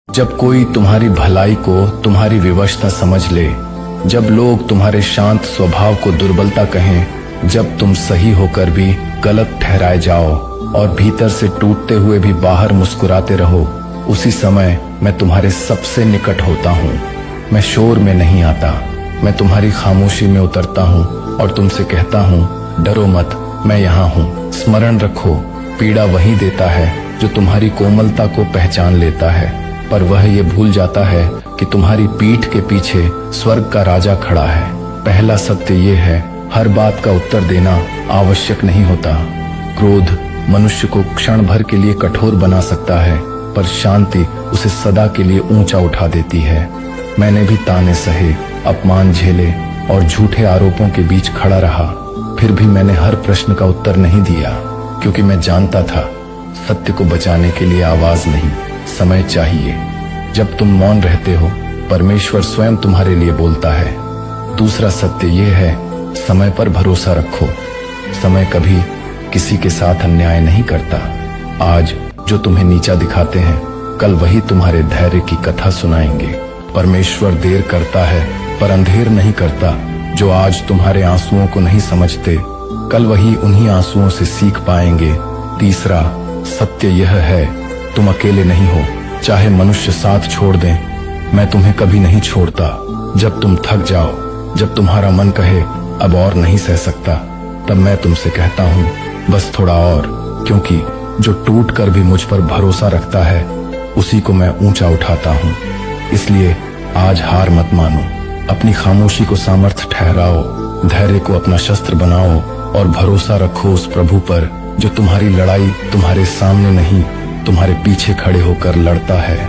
जब कोई तुम्हारी भलाई को तुम्हारी विवशता समझ ले, जब लोग तुम्हारे शांत स्वभाव को दुर्बलता कहें, जब तुम सही होकर भी गलत ठहराए जाओ और भीतर से टूटते हुए भी बाहर मुस्कुराते रहो, उसी समय मैं तुम्हारे सबसे निकट होता हूँ। मैं शोर में नहीं आता, मैं तुम्हारी खामोशी में उतरता हूँ और तुमसे कहता हूँ, डरो मत, मैं यहाँ हूँ। स्मरण रखो, पीड़ा वही देता है जो तुम्हारी कोमलता को पहचान लेता है, पर वह ये भूल जाता है कि तुम्हारी पीठ के पीछे स्वर्ग का राजा खड़ा है। पहला सत्य ये है, हर बात का उत्तर देना आवश्यक नहीं होता। क्रोध मनुष्य को क्षण भर के लिए कठोर बना सकता है, पर शांति उसे सदा के लिए ऊंचा उठा देती है। मैंने भी ताने सहे, अपमान झेले और झूठे आरोपों के बीच खड़ा रहा, फिर भी मैंने हर प्रश्न का उत्तर नहीं दिया, क्योंकि मैं जानता था सत्य को बचाने के लिए आवाज नहीं, समय चाहिए। जब तुम मौन रहते हो, परमेश्वर स्वयं तुम्हारे लिए बोलता है। दूसरा सत्य यह है, समय पर भरोसा रखो। समय कभी किसी के साथ अन्याय नहीं करता। आज जो तुम्हें नीचा दिखाते हैं, कल वही तुम्हारे धैर्य की कथा सुनाएंगे। परमेश्वर देर करता है पर अंधेर नहीं करता। जो आज तुम्हारे आंसुओं को नहीं समझते, कल वही उन्हीं आंसुओं से सीख पाएंगे। तीसरा सत्य यह है, तुम अकेले नहीं हो। चाहे मनुष्य साथ छोड़ दें, मैं तुम्हें कभी नहीं छोड़ता। जब तुम थक जाओ, जब तुम्हारा मन कहे अब और नहीं सह सकता, तब मैं तुमसे कहता हूँ, बस थोड़ा और, क्योंकि जो टूट कर भी मुझ पर भरोसा रखता है, उसी को मैं ऊंचा उठाता हूँ। इसलिए आज हार मत मानो, अपनी खामोशी को सामर्थ्य ठहराओ, धैर्य को अपना शस्त्र बनाओ और भरोसा रखो उस प्रभु पर जो तुम्हारी लड़ाई तुम्हारे सामने नहीं, तुम्हारे पीछे खड़े होकर लड़ता है।